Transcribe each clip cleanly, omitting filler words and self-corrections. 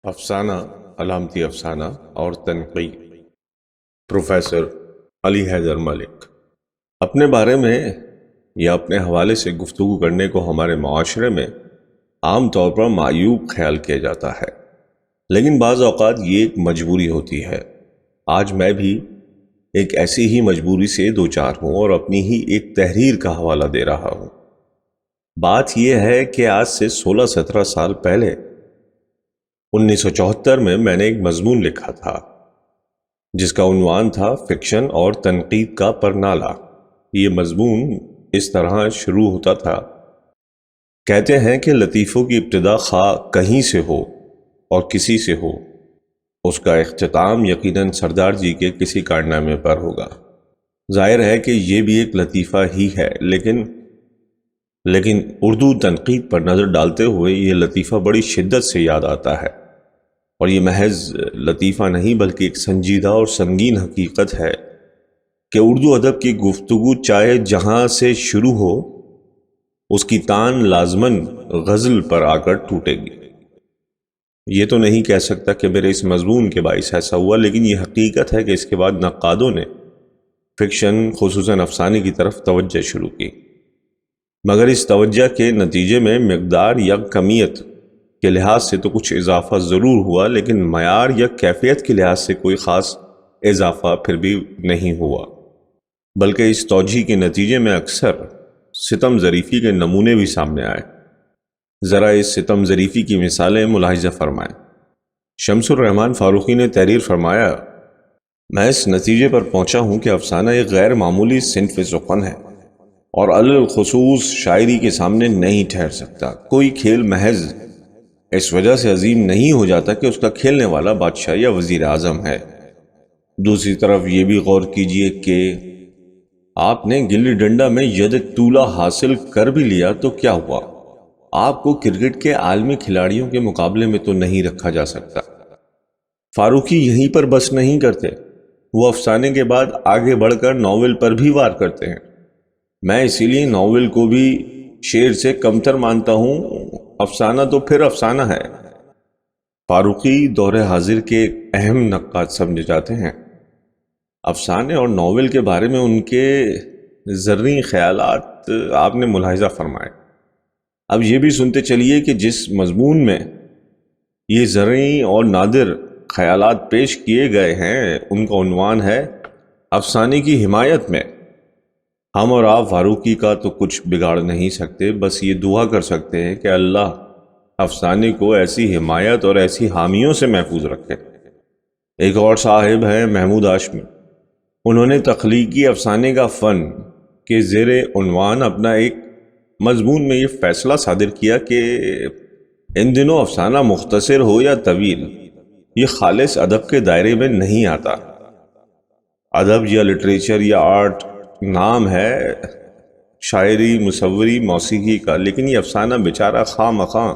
افسانہ، علامتی افسانہ اور تنقید۔ پروفیسر علی حیدر ملک۔ اپنے بارے میں یا اپنے حوالے سے گفتگو کرنے کو ہمارے معاشرے میں عام طور پر معیوب خیال کیا جاتا ہے، لیکن بعض اوقات یہ ایک مجبوری ہوتی ہے۔ آج میں بھی ایک ایسی ہی مجبوری سے دوچار ہوں اور اپنی ہی ایک تحریر کا حوالہ دے رہا ہوں۔ بات یہ ہے کہ آج سے 16-17 سال پہلے 1974 میں نے ایک مضمون لکھا تھا جس کا عنوان تھا فکشن اور تنقید کا پرنالہ۔ یہ مضمون اس طرح شروع ہوتا تھا: کہتے ہیں کہ لطیفوں کی ابتدا خواہ کہیں سے ہو اور کسی سے ہو، اس کا اختتام یقیناً سردار جی کے کسی کارنامے پر ہوگا۔ ظاہر ہے کہ یہ بھی ایک لطیفہ ہی ہے، لیکن اردو تنقید پر نظر ڈالتے ہوئے یہ لطیفہ بڑی شدت سے یاد آتا ہے، اور یہ محض لطیفہ نہیں بلکہ ایک سنجیدہ اور سنگین حقیقت ہے کہ اردو ادب کی گفتگو چاہے جہاں سے شروع ہو، اس کی تان لازماً غزل پر آ کر ٹوٹے گی۔ یہ تو نہیں کہہ سکتا کہ میرے اس مضمون کے باعث ایسا ہوا، لیکن یہ حقیقت ہے کہ اس کے بعد نقادوں نے فکشن خصوصاً افسانے کی طرف توجہ شروع کی، مگر اس توجہ کے نتیجے میں مقدار یا کمیت کے لحاظ سے تو کچھ اضافہ ضرور ہوا، لیکن معیار یا کیفیت کے لحاظ سے کوئی خاص اضافہ پھر بھی نہیں ہوا، بلکہ اس توجہ کے نتیجے میں اکثر ستم ظریفی کے نمونے بھی سامنے آئے۔ ذرا اس ستم ظریفی کی مثالیں ملاحظہ فرمائیں۔ شمس الرحمن فاروقی نے تحریر فرمایا: میں اس نتیجے پر پہنچا ہوں کہ افسانہ ایک غیر معمولی صنف سخن ہے اور الخصوص شاعری کے سامنے نہیں ٹھہر سکتا۔ کوئی کھیل محض اس وجہ سے عظیم نہیں ہو جاتا کہ اس کا کھیلنے والا بادشاہ یا وزیر اعظم ہے۔ دوسری طرف یہ بھی غور کیجئے کہ آپ نے گلی ڈنڈا میں ید طولہ حاصل کر بھی لیا تو کیا ہوا؟ آپ کو کرکٹ کے عالمی کھلاڑیوں کے مقابلے میں تو نہیں رکھا جا سکتا۔ فاروقی یہیں پر بس نہیں کرتے، وہ افسانے کے بعد آگے بڑھ کر ناول پر بھی وار کرتے ہیں۔ میں اسی لیے ناول کو بھی شعر سے کمتر مانتا ہوں، افسانہ تو پھر افسانہ ہے۔ فاروقی دور حاضر کے اہم نقاد سمجھے جاتے ہیں۔ افسانے اور ناول کے بارے میں ان کے زرعی خیالات آپ نے ملاحظہ فرمائے۔ اب یہ بھی سنتے چلیے کہ جس مضمون میں یہ زرعی اور نادر خیالات پیش کیے گئے ہیں ان کا عنوان ہے افسانے کی حمایت میں۔ ہم اور آپ فاروقی کا تو کچھ بگاڑ نہیں سکتے، بس یہ دعا کر سکتے ہیں کہ اللہ افسانے کو ایسی حمایت اور ایسی حامیوں سے محفوظ رکھے۔ ایک اور صاحب ہیں محمود ہاشمی، انہوں نے تخلیقی افسانے کا فن کے زیر عنوان اپنا ایک مضمون میں یہ فیصلہ صادر کیا کہ ان دنوں افسانہ مختصر ہو یا طویل، یہ خالص ادب کے دائرے میں نہیں آتا۔ ادب یا لٹریچر یا آرٹ نام ہے شاعری، مصوری، موسیقی کا، لیکن یہ افسانہ بیچارہ خواہ مخواہ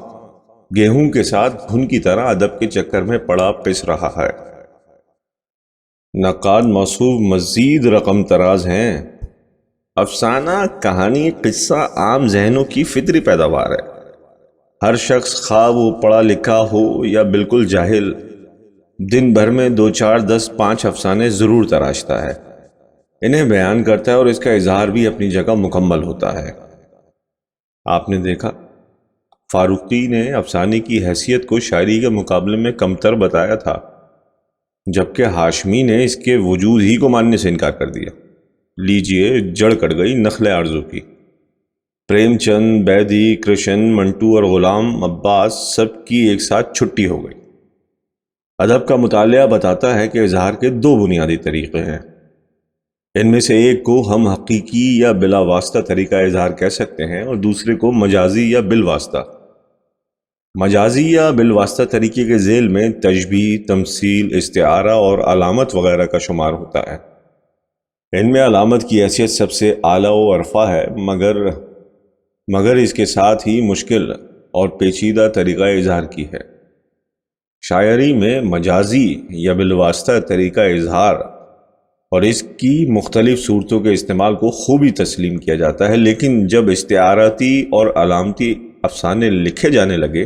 گیہوں کے ساتھ گھن کی طرح ادب کے چکر میں پڑا پس رہا ہے۔ نقاد موصوف مزید رقم تراز ہیں۔ افسانہ، کہانی، قصہ عام ذہنوں کی فطری پیداوار ہے۔ ہر شخص خواہ وہ پڑھا لکھا ہو یا بالکل جاہل، دن بھر میں 2 4 10 5 افسانے ضرور تراشتا ہے، انہیں بیان کرتا ہے اور اس کا اظہار بھی اپنی جگہ مکمل ہوتا ہے۔ آپ نے دیکھا فاروقی نے افسانے کی حیثیت کو شاعری کے مقابلے میں کمتر بتایا تھا، جبکہ ہاشمی نے اس کے وجود ہی کو ماننے سے انکار کر دیا۔ لیجئے جڑ کٹ گئی نخل آرزو کی۔ پریم چند، بیدی، کرشن، منٹو اور غلام عباس سب کی ایک ساتھ چھٹی ہو گئی۔ ادب کا مطالعہ بتاتا ہے کہ اظہار کے 2 بنیادی طریقے ہیں۔ ان میں سے ایک کو ہم حقیقی یا بلا واسطہ طریقہ اظہار کہہ سکتے ہیں اور دوسرے کو مجازی یا بالواسطہ۔ مجازی یا بالواسطہ طریقے کے ذیل میں تشبیہ، تمثیل، استعارہ اور علامت وغیرہ کا شمار ہوتا ہے۔ ان میں علامت کی حیثیت سب سے اعلیٰ و ارفع ہے، مگر اس کے ساتھ ہی مشکل اور پیچیدہ طریقہ اظہار کی ہے۔ شاعری میں مجازی یا بالواسطہ طریقہ اظہار اور اس کی مختلف صورتوں کے استعمال کو خوبی تسلیم کیا جاتا ہے، لیکن جب استعاراتی اور علامتی افسانے لکھے جانے لگے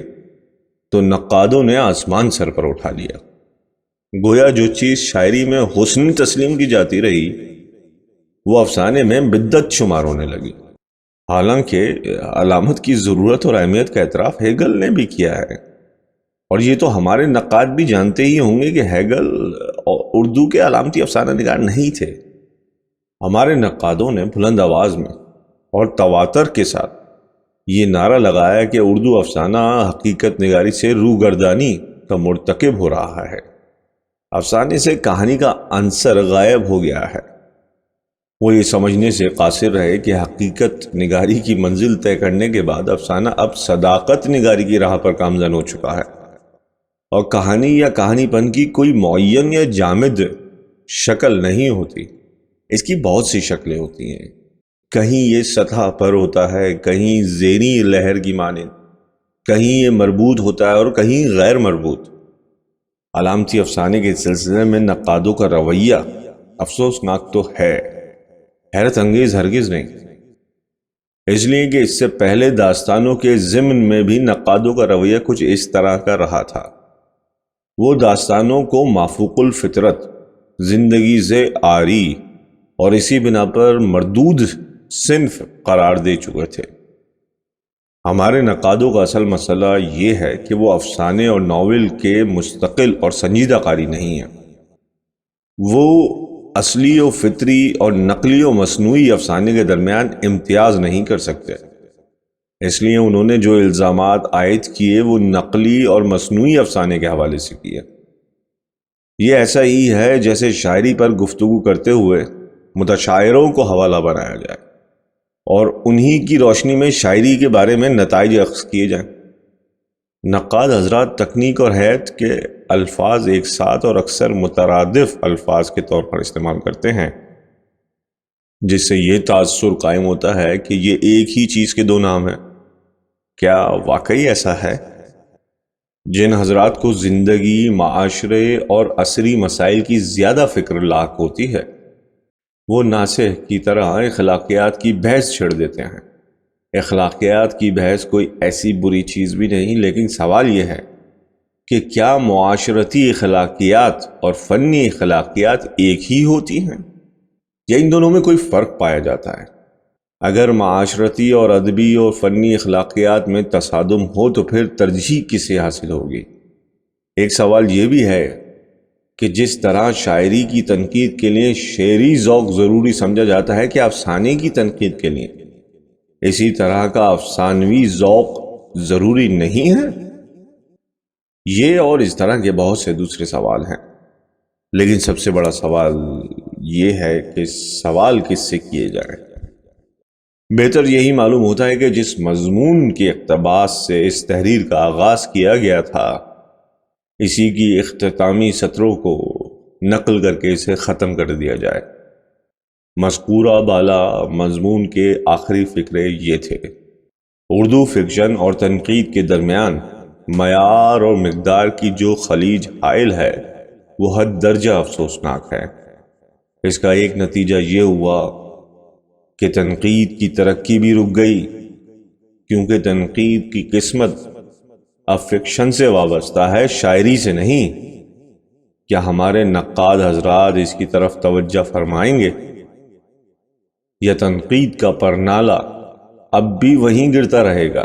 تو نقادوں نے آسمان سر پر اٹھا لیا۔ گویا جو چیز شاعری میں حسن تسلیم کی جاتی رہی وہ افسانے میں بدعت شمار ہونے لگی۔ حالانکہ علامت کی ضرورت اور اہمیت کا اعتراف ہیگل نے بھی کیا ہے، اور یہ تو ہمارے نقاد بھی جانتے ہی ہوں گے کہ ہیگل اردو کے علامتی افسانہ نگار نہیں تھے۔ ہمارے نقادوں نے بلند آواز میں اور تواتر کے ساتھ یہ نعرہ لگایا کہ اردو افسانہ حقیقت نگاری سے روگردانی کا مرتکب ہو رہا ہے، افسانے سے کہانی کا عنصر غائب ہو گیا ہے۔ وہ یہ سمجھنے سے قاصر رہے کہ حقیقت نگاری کی منزل طے کرنے کے بعد افسانہ اب صداقت نگاری کی راہ پر گامزن ہو چکا ہے، اور کہانی یا کہانی پن کی کوئی معین یا جامد شکل نہیں ہوتی، اس کی بہت سی شکلیں ہوتی ہیں۔ کہیں یہ سطح پر ہوتا ہے، کہیں زیریں لہر کی مانند، کہیں یہ مربوط ہوتا ہے اور کہیں غیر مربوط۔ علامتی افسانے کے سلسلے میں نقادوں کا رویہ افسوسناک تو ہے، حیرت انگیز ہرگز نہیں، اس لیے کہ اس سے پہلے داستانوں کے ضمن میں بھی نقادوں کا رویہ کچھ اس طرح کا رہا تھا۔ وہ داستانوں کو مافوق الفطرت، زندگی سے عاری اور اسی بنا پر مردود صنف قرار دے چکے تھے۔ ہمارے نقادوں کا اصل مسئلہ یہ ہے کہ وہ افسانے اور ناول کے مستقل اور سنجیدہ قاری نہیں ہیں۔ وہ اصلی و فطری اور نقلی و مصنوعی افسانے کے درمیان امتیاز نہیں کر سکتے، اس لیے انہوں نے جو الزامات عائد کیے وہ نقلی اور مصنوعی افسانے کے حوالے سے کیے۔ یہ ایسا ہی ہے جیسے شاعری پر گفتگو کرتے ہوئے متشاعروں کو حوالہ بنایا جائے اور انہی کی روشنی میں شاعری کے بارے میں نتائج اخذ کیے جائیں۔ نقاد حضرات تکنیک اور حیت کے الفاظ ایک ساتھ اور اکثر مترادف الفاظ کے طور پر استعمال کرتے ہیں، جس سے یہ تاثر قائم ہوتا ہے کہ یہ ایک ہی چیز کے دو نام ہیں۔ کیا واقعی ایسا ہے؟ جن حضرات کو زندگی، معاشرے اور عصری مسائل کی زیادہ فکر لاحق ہوتی ہے، وہ ناصح کی طرح اخلاقیات کی بحث چھڑ دیتے ہیں۔ اخلاقیات کی بحث کوئی ایسی بری چیز بھی نہیں، لیکن سوال یہ ہے کہ کیا معاشرتی اخلاقیات اور فنی اخلاقیات ایک ہی ہوتی ہیں یا ان دونوں میں کوئی فرق پایا جاتا ہے؟ اگر معاشرتی اور ادبی اور فنی اخلاقیات میں تصادم ہو تو پھر ترجیح کسے حاصل ہوگی؟ ایک سوال یہ بھی ہے کہ جس طرح شاعری کی تنقید کے لیے شعری ذوق ضروری سمجھا جاتا ہے کہ افسانے کی تنقید کے لیے اسی طرح کا افسانوی ذوق ضروری نہیں ہے؟ یہ اور اس طرح کے بہت سے دوسرے سوال ہیں، لیکن سب سے بڑا سوال یہ ہے کہ سوال کس سے کیے جائیں۔ بہتر یہی معلوم ہوتا ہے کہ جس مضمون کے اقتباس سے اس تحریر کا آغاز کیا گیا تھا، اسی کی اختتامی سطروں کو نقل کر کے اسے ختم کر دیا جائے۔ مذکورہ بالا مضمون کے آخری فقرے یہ تھے: اردو فکشن اور تنقید کے درمیان معیار اور مقدار کی جو خلیج حائل ہے وہ حد درجہ افسوسناک ہے۔ اس کا ایک نتیجہ یہ ہوا کہ تنقید کی ترقی بھی رک گئی، کیونکہ تنقید کی قسمت اب فکشن سے وابستہ ہے، شاعری سے نہیں۔ کیا ہمارے نقاد حضرات اس کی طرف توجہ فرمائیں گے، یا تنقید کا پرنالہ اب بھی وہیں گرتا رہے گا؟